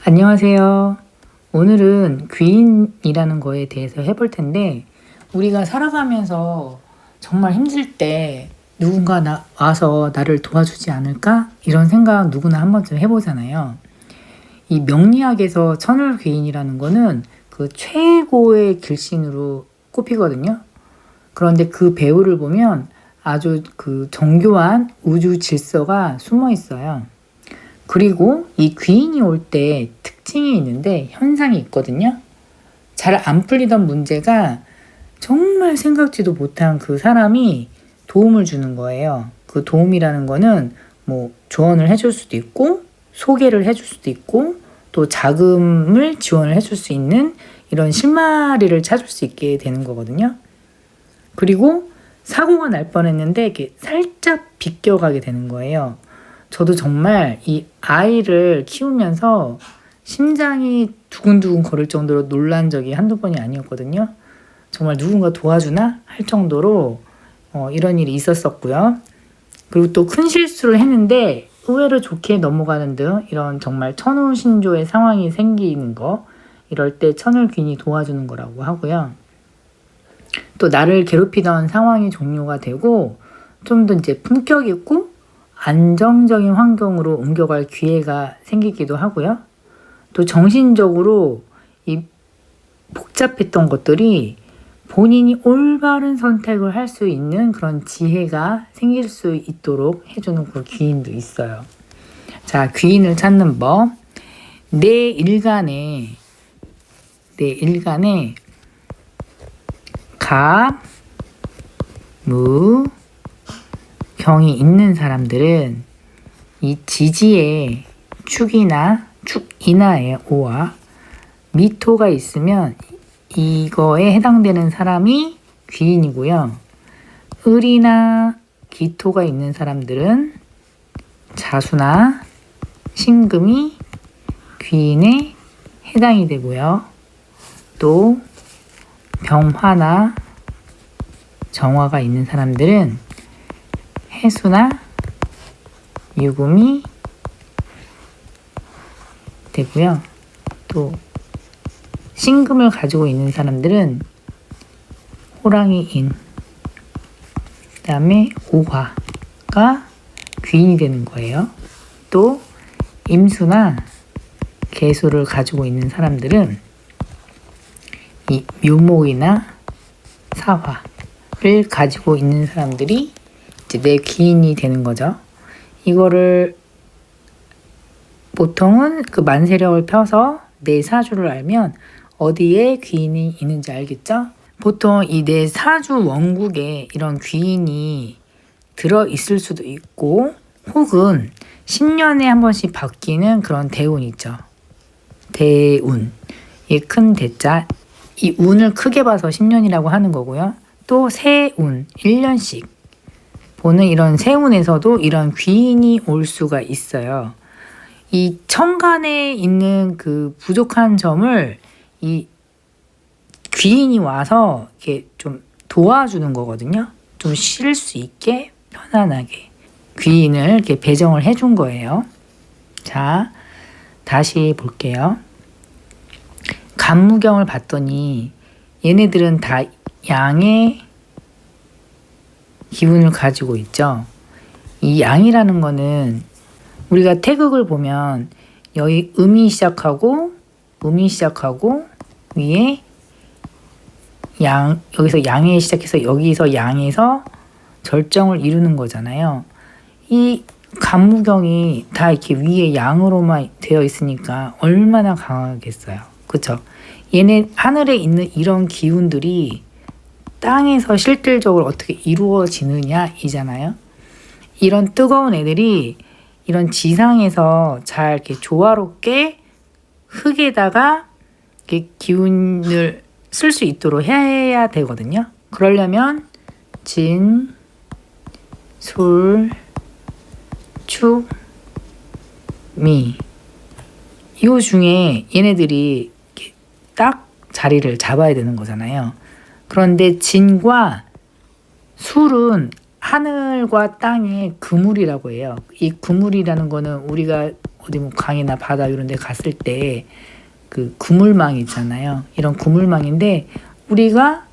안녕하세요. 오늘은 귀인이라는 거에 대해서 해볼 텐데, 우리가 살아가면서 정말 힘들 때 누군가 와서 나를 도와주지 않을까? 이런 생각 누구나 한 번쯤 해보잖아요. 이 명리학에서 천을귀인이라는 거는 그 최고의 길신으로 꼽히거든요. 그런데 그 배우를 보면 아주 그 정교한 우주 질서가 숨어 있어요. 그리고 이 귀인이 올 때 특징이 있는데 현상이 있거든요. 잘 안 풀리던 문제가 정말 생각지도 못한 그 사람이 도움을 주는 거예요. 그 도움이라는 거는 뭐 조언을 해줄 수도 있고 소개를 해줄 수도 있고 또 자금을 지원을 해줄 수 있는 이런 실마리를 찾을 수 있게 되는 거거든요. 그리고 사고가 날 뻔했는데 이렇게 살짝 비껴가게 되는 거예요. 저도 정말 이 아이를 키우면서 심장이 두근두근 거릴 정도로 놀란 적이 한두 번이 아니었거든요. 정말 누군가 도와주나 할 정도로 이런 일이 있었었고요. 그리고 또 큰 실수를 했는데 의외로 좋게 넘어가는 등 이런 정말 천우신조의 상황이 생기는 거, 이럴 때 천을귀인이 도와주는 거라고 하고요. 또 나를 괴롭히던 상황이 종료가 되고 좀 더 이제 품격 있고 안정적인 환경으로 옮겨갈 기회가 생기기도 하고요. 또 정신적으로 이 복잡했던 것들이 본인이 올바른 선택을 할 수 있는 그런 지혜가 생길 수 있도록 해주는 그 귀인도 있어요. 자, 귀인을 찾는 법. 내 일간에 갑, 무, 경이 있는 사람들은 이 지지에 축이나의 오와 미토가 있으면 이거에 해당되는 사람이 귀인이고요. 을이나 기토가 있는 사람들은 자수나 신금이 귀인에 해당이 되고요. 또 병화나 정화가 있는 사람들은 해수나 유금이 되고요. 또 신금을 가지고 있는 사람들은 호랑이인, 그 다음에 오화가 귀인이 되는 거예요. 또 임수나 계수를 가지고 있는 사람들은 이 묘목이나 사화를 가지고 있는 사람들이 이제 내 귀인이 되는 거죠. 이거를 보통은 그 만세력을 펴서 내 사주를 알면 어디에 귀인이 있는지 알겠죠? 보통 이 내 사주 원국에 이런 귀인이 들어 있을 수도 있고, 혹은 10년에 한 번씩 바뀌는 그런 대운 있죠. 대운. 이 큰 대자. 이 운을 크게 봐서 10년이라고 하는 거고요. 또 세운. 1년씩 보는 이런 세운에서도 이런 귀인이 올 수가 있어요. 이 천간에 있는 그 부족한 점을 이 귀인이 와서 이렇게 좀 도와주는 거거든요. 좀 쉴 수 있게 편안하게 귀인을 이렇게 배정을 해준 거예요. 자, 다시 볼게요. 간무경을 봤더니 얘네들은 다 양의 기운을 가지고 있죠. 이 양이라는 거는 우리가 태극을 보면 여기 음이 시작하고 위에 양, 여기서 양에 시작해서 여기서 양에서 절정을 이루는 거잖아요. 이 간무경이 다 이렇게 위에 양으로만 되어 있으니까 얼마나 강하겠어요. 그쵸? 얘네 하늘에 있는 이런 기운들이 땅에서 실질적으로 어떻게 이루어지느냐 이잖아요. 이런 뜨거운 애들이 이런 지상에서 잘 이렇게 조화롭게 흙에다가 이렇게 기운을 쓸 수 있도록 해야 되거든요. 그러려면 진, 술, 축, 미, 이 중에 얘네들이 이렇게 딱 자리를 잡아야 되는 거잖아요. 그런데 진과 술은 하늘과 땅의 그물이라고 해요. 이 그물이라는 거는 우리가 어디 뭐 강이나 바다 이런 데 갔을 때 그 그물망 있잖아요. 이런 그물망인데 우리가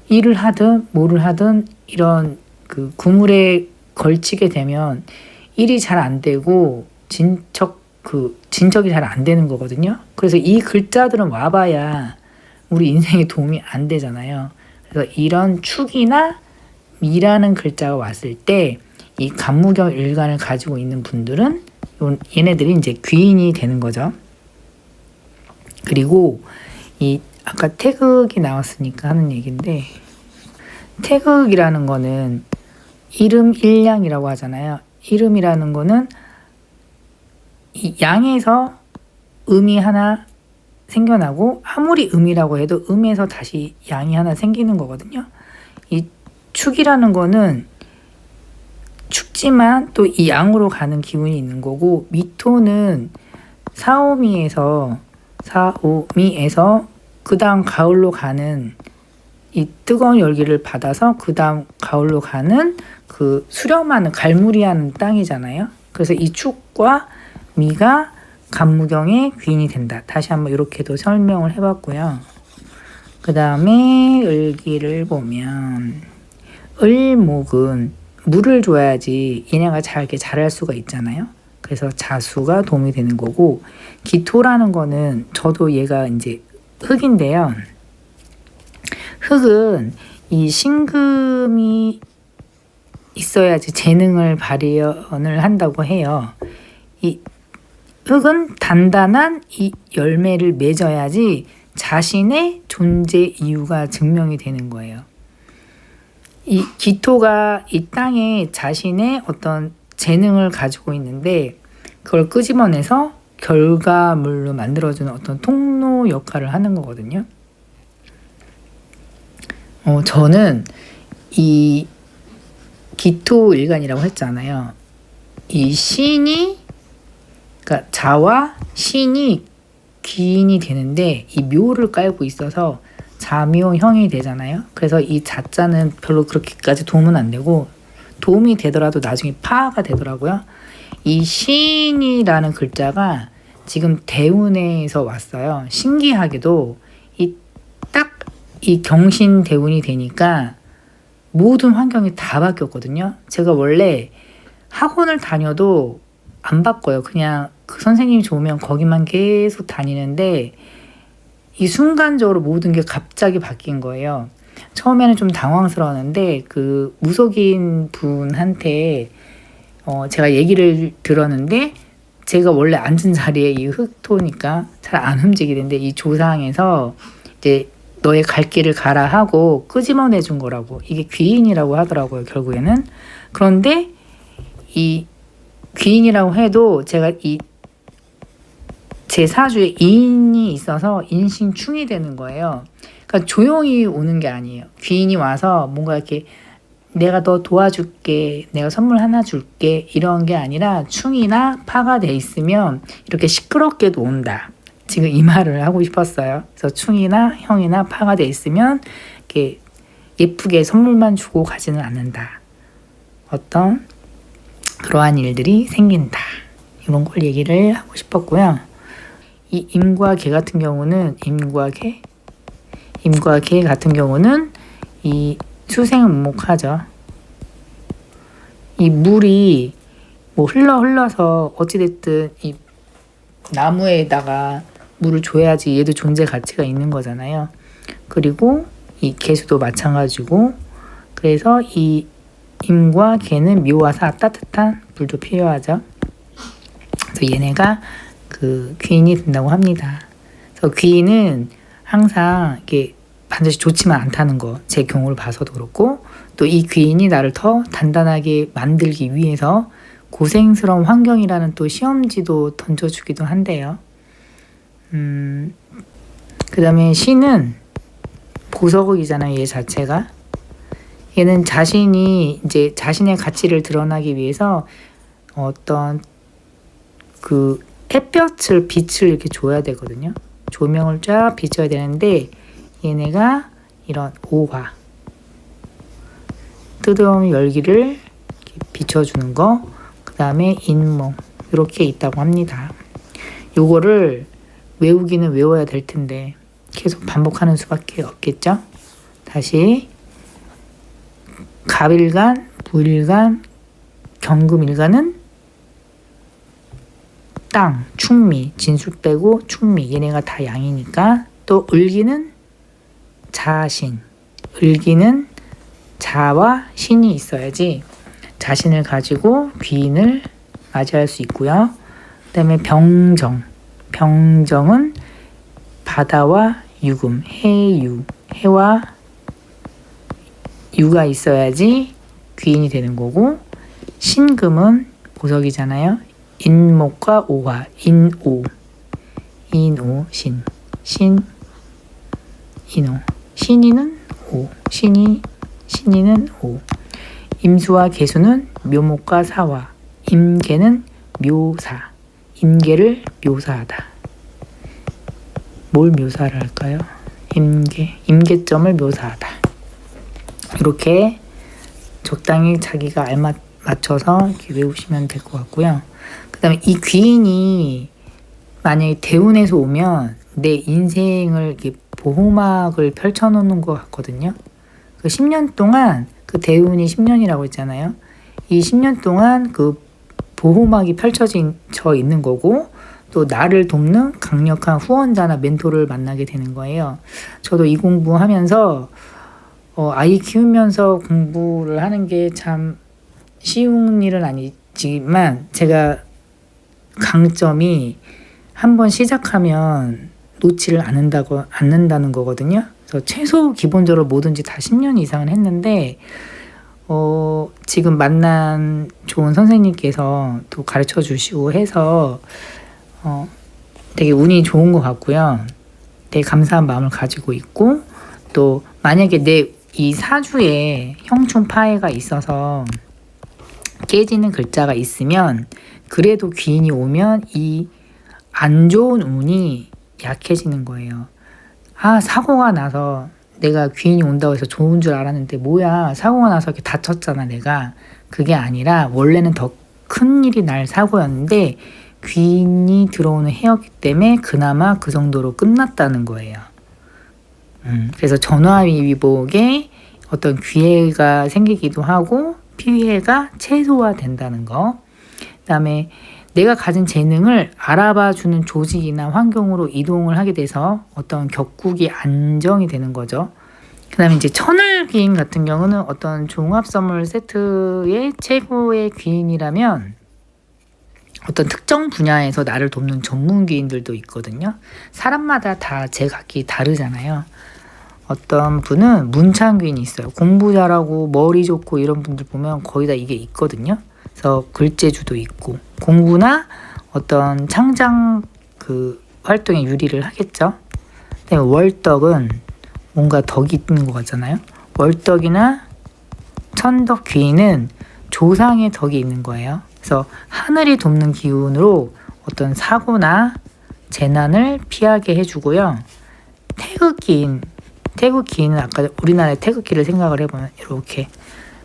일을 하든 뭐를 하든 이런 그 그물에 걸치게 되면 일이 잘 안 되고 진척이 잘 안 되는 거거든요. 그래서 이 글자들은 와봐야 우리 인생에 도움이 안 되잖아요. 그래서 이런 축이나 미라는 글자가 왔을 때 이 간무경 일간을 가지고 있는 분들은 얘네들이 이제 귀인이 되는 거죠. 그리고 이 아까 태극이 나왔으니까 하는 얘기인데, 태극이라는 거는 이름 일양이라고 하잖아요. 이름이라는 거는 이 양에서 음이 하나 생겨나고, 아무리 음이라고 해도 음에서 다시 양이 하나 생기는 거거든요. 이 축이라는 거는 축지만 또 이 양으로 가는 기운이 있는 거고, 미토는 사오미에서 그 다음 가을로 가는 이 뜨거운 열기를 받아서 그 다음 가을로 가는 그 수렴하는 갈무리하는 땅이잖아요. 그래서 이 축과 미가 간무경의 귀인이 된다. 다시 한번 이렇게도 설명을 해봤고요. 그 다음에 을기를 보면 을목은 물을 줘야지 얘네가 잘 이렇게 자랄 수가 있잖아요. 그래서 자수가 도움이 되는 거고, 기토라는 거는 저도 얘가 이제 흙인데요. 흙은 이 신금이 있어야지 재능을 발현을 한다고 해요. 이 흙은 단단한 이 열매를 맺어야지 자신의 존재 이유가 증명이 되는 거예요. 이 기토가 이 땅에 자신의 어떤 재능을 가지고 있는데 그걸 끄집어내서 결과물로 만들어주는 어떤 통로 역할을 하는 거거든요. 저는 이 기토 일간이라고 했잖아요. 이 신이, 그러니까 자와 신이 귀인이 되는데 이 묘를 깔고 있어서 자묘형이 되잖아요. 그래서 이 자자는 별로 그렇게까지 도움은 안 되고, 도움이 되더라도 나중에 파가 되더라고요. 이 신이라는 글자가 지금 대운에서 왔어요. 신기하게도 이 경신 대운이 되니까 모든 환경이 다 바뀌었거든요. 제가 원래 학원을 다녀도 안 바꿔요. 그냥 그 선생님이 좋으면 거기만 계속 다니는데 이 순간적으로 모든 게 갑자기 바뀐 거예요. 처음에는 좀 당황스러웠는데 그 무속인 분한테 제가 얘기를 들었는데, 제가 원래 앉은 자리에 이 흙토니까 잘 안 움직이는데 이 조상에서 이제 너의 갈 길을 가라 하고 끄집어내 준 거라고, 이게 귀인이라고 하더라고요, 결국에는. 그런데 이 귀인이라고 해도 제가 제 사주에 인이 있어서 인신충이 되는 거예요. 그러니까 조용히 오는 게 아니에요. 귀인이 와서 뭔가 이렇게 내가 너 도와줄게, 내가 선물 하나 줄게, 이런 게 아니라 충이나 파가 돼 있으면 이렇게 시끄럽게도 온다. 지금 이 말을 하고 싶었어요. 그래서 충이나 형이나 파가 돼 있으면 이렇게 예쁘게 선물만 주고 가지는 않는다. 어떤 그러한 일들이 생긴다. 이런 걸 얘기를 하고 싶었고요. 이 임과 개 같은 경우는 임과 개 같은 경우는 이 수생목하죠. 이 물이 뭐 흘러서 어찌됐든 이 나무에다가 물을 줘야지 얘도 존재 가치가 있는 거잖아요. 그리고 이 개수도 마찬가지고, 그래서 이 임과 개는 묘와사 따뜻한 물도 필요하죠. 그래서 얘네가 그 귀인이 된다고 합니다. 그래서 귀인은 항상 이게 반드시 좋지만 않다는 거, 제 경우를 봐서도 그렇고, 또 이 귀인이 나를 더 단단하게 만들기 위해서 고생스러운 환경이라는 또 시험지도 던져주기도 한대요. 그 다음에 신은 보석이잖아요, 얘 자체가. 얘는 자신이 이제 자신의 가치를 드러나기 위해서 어떤 그 햇볕을, 빛을 이렇게 줘야 되거든요. 조명을 쫙 비춰야 되는데 얘네가 이런 오화, 뜨거운 열기를 비춰주는 거, 그 다음에 인목, 이렇게 있다고 합니다. 요거를 외우기는 외워야 될 텐데 계속 반복하는 수밖에 없겠죠. 다시 갑일간, 무일간, 경금일간은 땅, 충미, 진술 빼고 충미, 얘네가 다 양이니까. 또 을기는 자신, 을기는 자와 신이 있어야지 자신을 가지고 귀인을 맞이할 수 있고요. 그 다음에 병정, 병정은 바다와 유금, 해유, 해와 유가 있어야지 귀인이 되는 거고, 신금은 보석이잖아요. 인목과 오화, 인오, 인오, 신, 인오, 신이는 오, 신이는 오. 임수와 계수는 묘목과 사화, 임계는 묘사, 임계를 묘사하다. 뭘 묘사를 할까요? 임계점을 묘사하다. 이렇게 적당히 자기가 맞춰서 이렇게 외우시면 될 것 같고요. 그 다음에 이 귀인이 만약에 대운에서 오면 내 인생을 이렇게 보호막을 펼쳐놓는 것 같거든요. 그 10년 동안, 그 대운이 10년이라고 했잖아요. 이 10년 동안 그 보호막이 펼쳐져 있는 거고, 또 나를 돕는 강력한 후원자나 멘토를 만나게 되는 거예요. 저도 이 공부하면서 아이 키우면서 공부를 하는 게 참 쉬운 일은 아니지만, 제가 강점이 한번 시작하면 놓지를 않는다는 거거든요. 그래서 최소 기본적으로 뭐든지 다 10년 이상은 했는데, 지금 만난 좋은 선생님께서 또 가르쳐 주시고 해서 되게 운이 좋은 것 같고요. 되게 감사한 마음을 가지고 있고, 또 만약에 내 이 사주에 형충파해가 있어서 깨지는 글자가 있으면, 그래도 귀인이 오면 이 안 좋은 운이 약해지는 거예요. 사고가 나서 내가 귀인이 온다고 해서 좋은 줄 알았는데 뭐야, 사고가 나서 이렇게 다쳤잖아 내가. 그게 아니라 원래는 더 큰 일이 날 사고였는데 귀인이 들어오는 해였기 때문에 그나마 그 정도로 끝났다는 거예요. 그래서 전화위복에 어떤 기회가 생기기도 하고 피해가 최소화된다는 거. 그 다음에 내가 가진 재능을 알아봐주는 조직이나 환경으로 이동을 하게 돼서 어떤 격국이 안정이 되는 거죠. 그 다음에 이제 천을귀인 같은 경우는 어떤 종합선물 세트의 최고의 귀인이라면 어떤 특정 분야에서 나를 돕는 전문 귀인들도 있거든요. 사람마다 다 제각기 다르잖아요. 어떤 분은 문창귀인이 있어요. 공부 잘하고 머리 좋고 이런 분들 보면 거의 다 이게 있거든요. 그래서 글재주도 있고 공부나 어떤 창작 그 활동에 유리를 하겠죠. 그다음에 월덕은 뭔가 덕이 있는 것 같잖아요. 월덕이나 천덕귀인은 조상의 덕이 있는 거예요. 그래서 하늘이 돕는 기운으로 어떤 사고나 재난을 피하게 해주고요. 태극기는 아까 우리나라의 태극기를 생각을 해보면 이렇게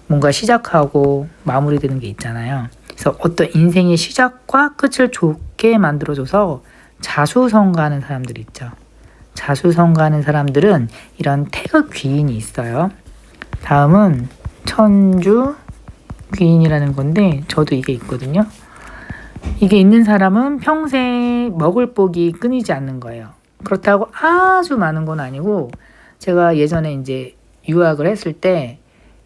뭔가 시작하고 마무리되는 게 있잖아요. 그래서 어떤 인생의 시작과 끝을 좋게 만들어줘서 자수성가하는 사람들이 있죠. 자수성가하는 사람들은 이런 태극귀인이 있어요. 다음은 천주 귀인이라는 건데 저도 이게 있거든요. 이게 있는 사람은 평생 먹을 복이 끊이지 않는 거예요. 그렇다고 아주 많은 건 아니고, 제가 예전에 이제 유학을 했을 때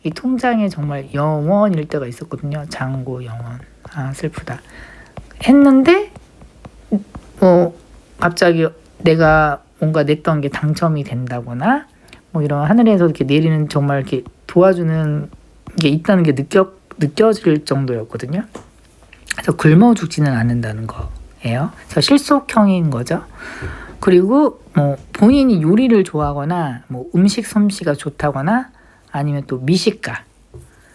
이 통장에 정말 0원일 때가 있었거든요. 잔고 0원. 슬프다. 했는데 갑자기 내가 뭔가 냈던 게 당첨이 된다거나 이런 하늘에서 이렇게 내리는 정말 이렇게 도와주는 게 있다는 게 느껴질 정도였거든요. 그래서 굶어 죽지는 않는다는 거예요. 그래서 실속형인 거죠. 그리고 본인이 요리를 좋아하거나 음식 솜씨가 좋다거나 아니면 또 미식가,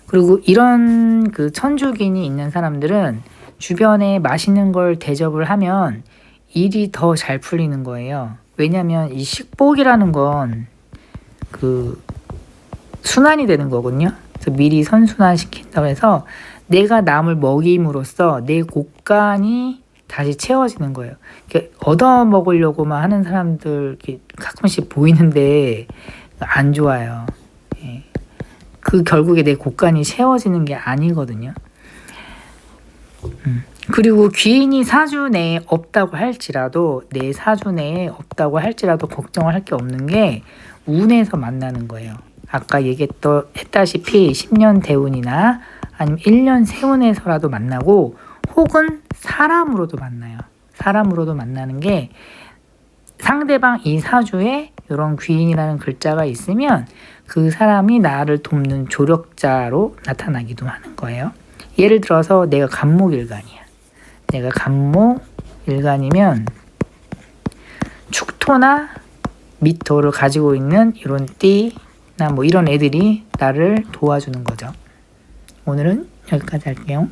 그리고 이런 그 천주귀인이 있는 사람들은 주변에 맛있는 걸 대접을 하면 일이 더 잘 풀리는 거예요. 왜냐하면 이 식복이라는 건 그 순환이 되는 거거든요. 그래서 미리 선순환 시킨다고 해서 내가 남을 먹임으로써 내 곳간이 다시 채워지는 거예요. 얻어 먹으려고만 하는 사람들 가끔씩 보이는데 안 좋아요. 예. 그 결국에 내 곳간이 채워지는 게 아니거든요. 그리고 귀인이 사주 내에 없다고 할지라도 내 사주 내에 없다고 할지라도 걱정을 할 게 없는 게 운에서 만나는 거예요. 아까 했다시피 10년 대운이나 아니면 1년 세운에서라도 만나고 혹은 사람으로도 만나요. 사람으로도 만나는 게 상대방 이 사주에 이런 귀인이라는 글자가 있으면 그 사람이 나를 돕는 조력자로 나타나기도 하는 거예요. 예를 들어서 내가 간목일간이야. 내가 간목일간이면 축토나 미토를 가지고 있는 이런 띠나 뭐 이런 애들이 나를 도와주는 거죠. 오늘은 여기까지 할게요.